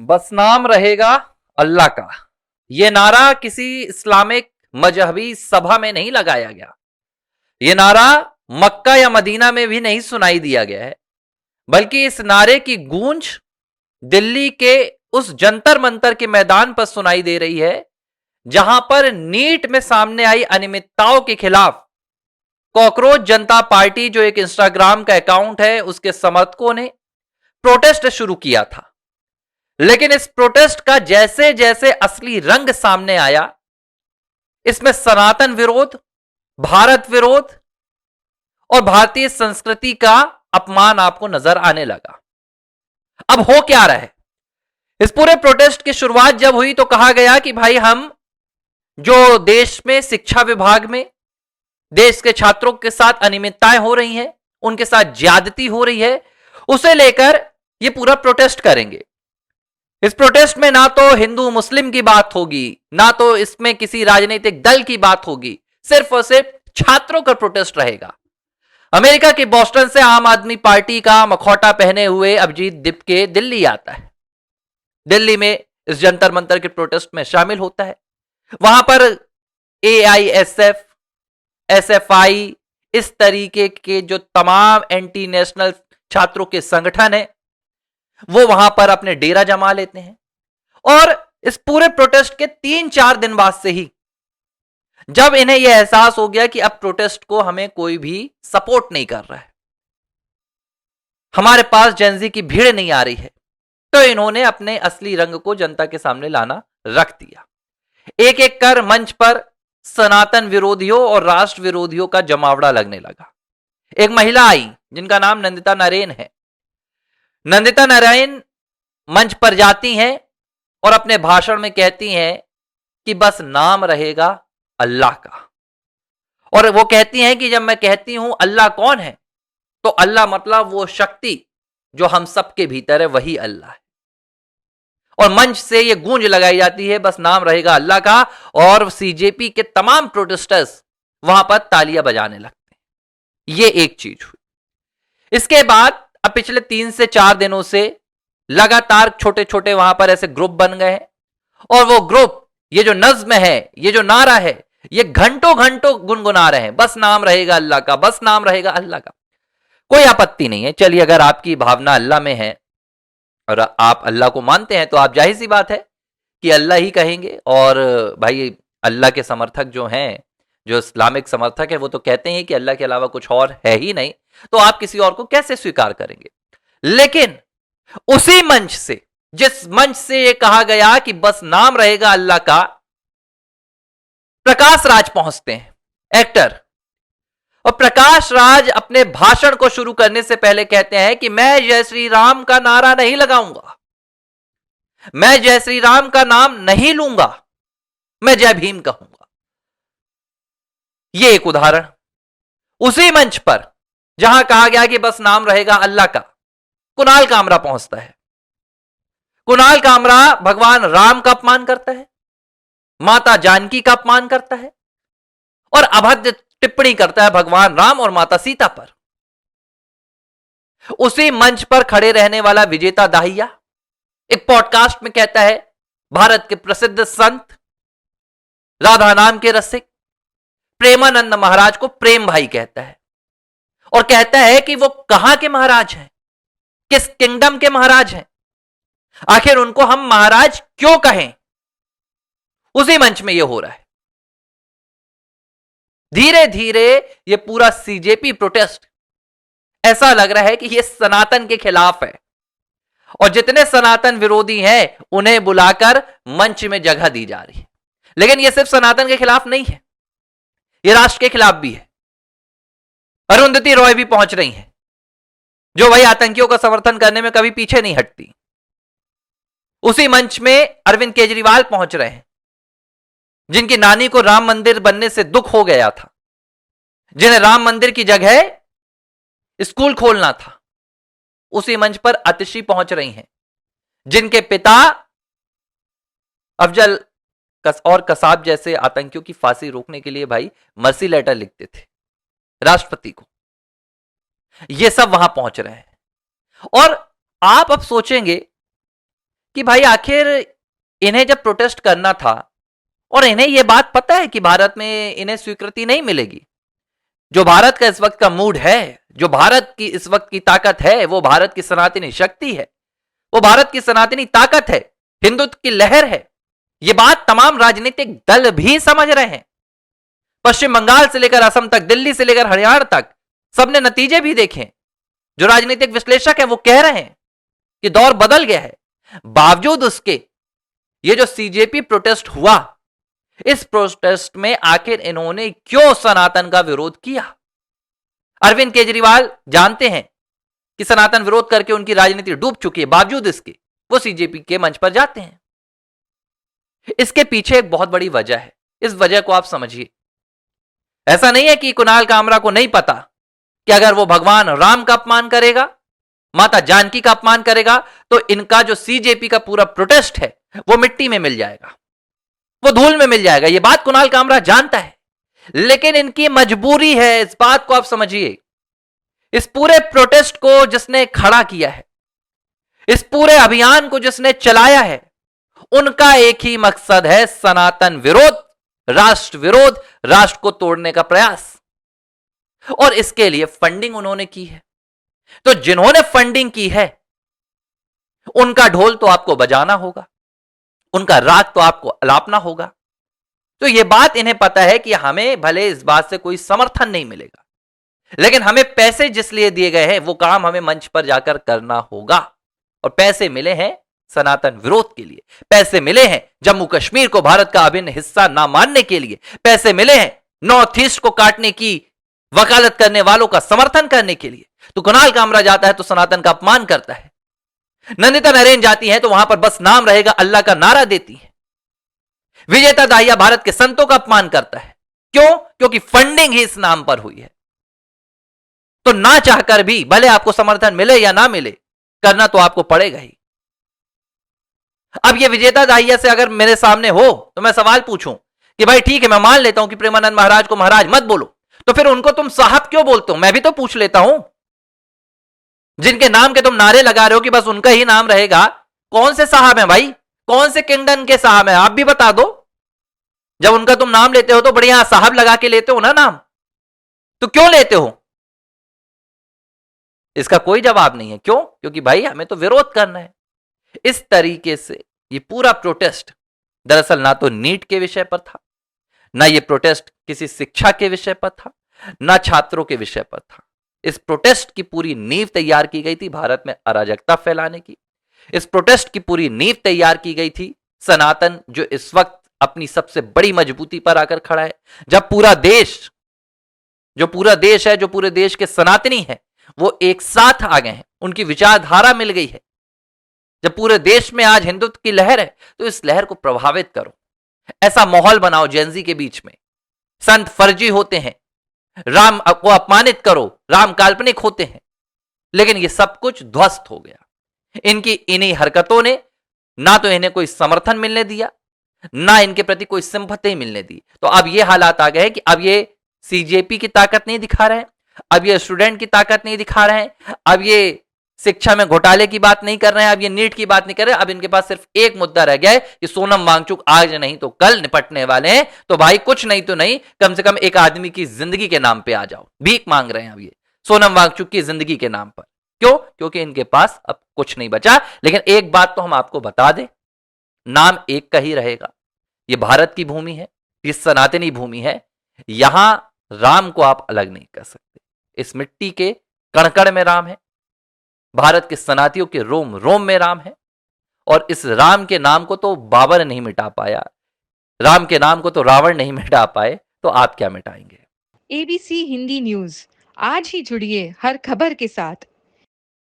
बस नाम रहेगा अल्लाह का। यह नारा किसी इस्लामिक मजहबी सभा में नहीं लगाया गया। यह नारा मक्का या मदीना में भी नहीं सुनाई दिया गया है, बल्कि इस नारे की गूंज दिल्ली के उस जंतर मंतर के मैदान पर सुनाई दे रही है, जहां पर नीट में सामने आई अनियमितताओं के खिलाफ कॉकरोच जनता पार्टी, जो एक इंस्टाग्राम का अकाउंट है, उसके समर्थकों ने प्रोटेस्ट शुरू किया था। लेकिन इस प्रोटेस्ट का जैसे जैसे असली रंग सामने आया, इसमें सनातन विरोध, भारत विरोध और भारतीय संस्कृति का अपमान आपको नजर आने लगा। अब हो क्या रहा है? इस पूरे प्रोटेस्ट की शुरुआत जब हुई तो कहा गया कि भाई हम जो देश में शिक्षा विभाग में देश के छात्रों के साथ अनियमितताएं हो रही हैं, उनके साथ ज्यादती हो रही है, उसे लेकर यह पूरा प्रोटेस्ट करेंगे। इस प्रोटेस्ट में ना तो हिंदू मुस्लिम की बात होगी, ना तो इसमें किसी राजनीतिक दल की बात होगी, सिर्फ और सिर्फ छात्रों का प्रोटेस्ट रहेगा। अमेरिका के बोस्टन से आम आदमी पार्टी का मखौटा पहने हुए अभिजीत दिपके दिल्ली आता है। दिल्ली में इस जंतर मंतर के प्रोटेस्ट में शामिल होता है। वहां पर एआईएसएफ, एसएफआई, इस तरीके के जो तमाम एंटी नेशनल छात्रों के संगठन हैं, वो वहां पर अपने डेरा जमा लेते हैं। और इस पूरे प्रोटेस्ट के 3-4 दिन बाद से ही जब इन्हें यह एहसास हो गया कि अब प्रोटेस्ट को हमें कोई भी सपोर्ट नहीं कर रहा है, हमारे पास जेनजी की भीड़ नहीं आ रही है, तो इन्होंने अपने असली रंग को जनता के सामने लाना रख दिया। एक एक कर मंच पर सनातन विरोधियों और राष्ट्र विरोधियों का जमावड़ा लगने लगा। एक महिला आई जिनका नाम नंदिता नरेन है। नंदिता नारायण मंच पर जाती हैं और अपने भाषण में कहती हैं कि बस नाम रहेगा अल्लाह का। और वो कहती हैं कि जब मैं कहती हूं अल्लाह कौन है, तो अल्लाह मतलब वो शक्ति जो हम सबके भीतर है, वही अल्लाह है। और मंच से ये गूंज लगाई जाती है, बस नाम रहेगा अल्लाह का। और सीजेपी के तमाम प्रोटेस्टर्स वहां पर तालियां बजाने लगते हैं। ये एक चीज हुई। इसके बाद अब पिछले 3 से 4 दिनों से लगातार छोटे छोटे वहां पर ऐसे ग्रुप बन गए हैं, और वो ग्रुप ये जो नज्म है, ये जो नारा है, ये घंटों घंटों गुनगुना रहे हैं, बस नाम रहेगा अल्लाह का, बस नाम रहेगा अल्लाह का। कोई आपत्ति नहीं है, चलिए अगर आपकी भावना अल्लाह में है और आप अल्लाह को मानते हैं, तो आप जाहिर सी बात है कि अल्लाह ही कहेंगे। और भाई अल्लाह के समर्थक जो हैं, जो इस्लामिक समर्थक है, वो तो कहते हैं कि अल्लाह के अलावा कुछ और है ही नहीं, तो आप किसी और को कैसे स्वीकार करेंगे? लेकिन उसी मंच से, जिस मंच से यह कहा गया कि बस नाम रहेगा अल्लाह का, प्रकाश राज पहुंचते हैं, एक्टर। और प्रकाश राज अपने भाषण को शुरू करने से पहले कहते हैं कि मैं जय श्री राम का नारा नहीं लगाऊंगा, मैं जय श्री राम का नाम नहीं लूंगा, मैं जय भीम कहूंगा। यह एक उदाहरण। उसी मंच पर जहां कहा गया कि बस नाम रहेगा अल्लाह का, कुणाल कामरा पहुंचता है। कुणाल कामरा भगवान राम का अपमान करता है, माता जानकी का अपमान करता है, और अभद्र टिप्पणी करता है भगवान राम और माता सीता पर। उसी मंच पर खड़े रहने वाला विजेता दाहिया एक पॉडकास्ट में कहता है, भारत के प्रसिद्ध संत, राधा नाम के रसिक प्रेमानंद महाराज को प्रेम भाई कहता है, और कहता है कि वो कहां के महाराज हैं, किस किंगडम के महाराज हैं, आखिर उनको हम महाराज क्यों कहें। उसी मंच में यह हो रहा है। धीरे धीरे यह पूरा सीजेपी प्रोटेस्ट ऐसा लग रहा है कि यह सनातन के खिलाफ है, और जितने सनातन विरोधी हैं उन्हें बुलाकर मंच में जगह दी जा रही है। लेकिन यह सिर्फ सनातन के खिलाफ नहीं है, यह राष्ट्र के खिलाफ भी है। अरुंधति रॉय भी पहुंच रही हैं, जो वही आतंकियों का समर्थन करने में कभी पीछे नहीं हटती। उसी मंच में अरविंद केजरीवाल पहुंच रहे हैं, जिनकी नानी को राम मंदिर बनने से दुख हो गया था, जिन्हें राम मंदिर की जगह स्कूल खोलना था। उसी मंच पर अतिशी पहुंच रही हैं, जिनके पिता अफजल और कसाब जैसे आतंकियों की फांसी रोकने के लिए भाई मर्सी लेटर लिखते थे राष्ट्रपति को। ये सब वहां पहुंच रहे हैं। और आप अब सोचेंगे कि भाई आखिर इन्हें जब प्रोटेस्ट करना था और इन्हें यह बात पता है कि भारत में इन्हें स्वीकृति नहीं मिलेगी, जो भारत का इस वक्त का मूड है, जो भारत की इस वक्त की ताकत है, वो भारत की सनातनी शक्ति है, वो भारत की सनातनी ताकत है, हिंदुत्व की लहर है। ये बात तमाम राजनीतिक दल भी समझ रहे हैं। पश्चिम बंगाल से लेकर असम तक, दिल्ली से लेकर हरियाणा तक, सबने नतीजे भी देखे। जो राजनीतिक विश्लेषक हैं वो कह रहे हैं कि दौर बदल गया है। बावजूद उसके ये जो सीजेपी प्रोटेस्ट हुआ, इस प्रोटेस्ट में आखिर इन्होंने क्यों सनातन का विरोध किया? अरविंद केजरीवाल जानते हैं कि सनातन विरोध करके उनकी राजनीति डूब चुकी है, बावजूद इसके वो सीजेपी के मंच पर जाते हैं। इसके पीछे एक बहुत बड़ी वजह है, इस वजह को आप समझिए। ऐसा नहीं है कि कुणाल कामरा को नहीं पता कि अगर वो भगवान राम का अपमान करेगा, माता जानकी का अपमान करेगा, तो इनका जो सीजेपी का पूरा प्रोटेस्ट है वो मिट्टी में मिल जाएगा, वो धूल में मिल जाएगा। ये बात कुणाल कामरा जानता है, लेकिन इनकी मजबूरी है। इस बात को आप समझिए। इस पूरे प्रोटेस्ट को जिसने खड़ा किया है, इस पूरे अभियान को जिसने चलाया है, उनका एक ही मकसद है, सनातन विरोध, राष्ट्र विरोध, राष्ट्र को तोड़ने का प्रयास। और इसके लिए फंडिंग उन्होंने की है। तो जिन्होंने फंडिंग की है उनका ढोल तो आपको बजाना होगा, उनका राग तो आपको अलापना होगा। तो यह बात इन्हें पता है कि हमें भले इस बात से कोई समर्थन नहीं मिलेगा, लेकिन हमें पैसे जिस लिए दिए गए हैं वो काम हमें मंच पर जाकर करना होगा। और पैसे मिले हैं सनातन विरोध के लिए, पैसे मिले हैं जम्मू कश्मीर को भारत का अभिन्न हिस्सा ना मानने के लिए, पैसे मिले हैं नॉर्थ ईस्ट को काटने की वकालत करने वालों का समर्थन करने के लिए। तो कुणाल कामरा जाता है तो सनातन का अपमान करता है, नंदिता नरेन जाती है तो वहां पर बस नाम रहेगा अल्लाह का नारा देती है, विजेता दाहिया भारत के संतों का अपमान करता है। क्यों? क्योंकि फंडिंग ही इस नाम पर हुई है। तो ना चाहकर भी भले आपको समर्थन मिले या ना मिले, करना तो आपको पड़ेगा ही। अब ये विजेता दाहिया से अगर मेरे सामने हो तो मैं सवाल पूछूं कि भाई ठीक है, मैं मान लेता हूं कि प्रेमानंद महाराज को महाराज मत बोलो, तो फिर उनको तुम साहब क्यों बोलते हो? मैं भी तो पूछ लेता हूं। जिनके नाम के तुम नारे लगा रहे हो कि बस उनका ही नाम रहेगा, कौन से साहब हैं भाई? कौन से किंगडम के साहब हैं? आप भी बता दो। जब उनका तुम नाम लेते हो तो बढ़िया साहब लगा के लेते हो ना नाम, तो क्यों लेते हो? इसका कोई जवाब नहीं है। क्यों? क्योंकि भाई हमें तो विरोध करना है। इस तरीके से ये पूरा प्रोटेस्ट दरअसल ना तो नीट के विषय पर था, ना ये प्रोटेस्ट किसी शिक्षा के विषय पर था, ना छात्रों के विषय पर था। इस प्रोटेस्ट की पूरी नींव तैयार की गई थी भारत में अराजकता फैलाने की। इस प्रोटेस्ट की पूरी नींव तैयार की गई थी सनातन, जो इस वक्त अपनी सबसे बड़ी मजबूती पर आकर खड़ा है। जब पूरा देश, जो पूरा देश है, जो पूरे देश के सनातनी हैं, वो एक साथ आ गए हैं, उनकी विचारधारा मिल गई है। जब पूरे देश में आज हिंदुत्व की लहर है, तो इस लहर को प्रभावित करो, ऐसा माहौल बनाओ जेनजी के बीच में। संत फर्जी होते हैं, राम को अपमानित करो, राम काल्पनिक होते हैं, लेकिन ये सब कुछ ध्वस्त हो गया। इनकी इन्हीं हरकतों ने ना तो इन्हें कोई समर्थन मिलने दिया, ना इनके प्रति कोई सिंपैथी मिलने दी। तो अब ये हालात आ गए हैं कि अब ये सीजेपी की ताकत नहीं दिखा रहे हैं, अब ये स्टूडेंट की ताकत नहीं दिखा रहे हैं, अब ये शिक्षा में घोटाले की बात नहीं कर रहे हैं, अब ये नीट की बात नहीं कर रहे हैं। अब इनके पास सिर्फ एक मुद्दा रह गया है कि सोनम वांगचुक आज नहीं तो कल निपटने वाले हैं। तो भाई कुछ नहीं तो नहीं, कम से कम एक आदमी की जिंदगी के नाम पे आ जाओ। भीख मांग रहे हैं अब ये सोनम वांगचुक की जिंदगी के नाम पर। क्यों? क्योंकि इनके पास अब कुछ नहीं बचा। लेकिन एक बात तो हम आपको बता दें, नाम एक का ही रहेगा। ये भारत की भूमि है, ये सनातनी भूमि है। यहां राम को आप अलग नहीं कर सकते। इस मिट्टी के कणकण में राम है, भारत के सनातियों के रोम रोम में राम है। और इस राम के नाम को तो बाबर नहीं मिटा पाया, राम के नाम को तो रावण नहीं मिटा पाए, तो आप क्या मिटाएंगे? एबीसी हिंदी न्यूज, आज ही जुड़िए हर खबर के साथ।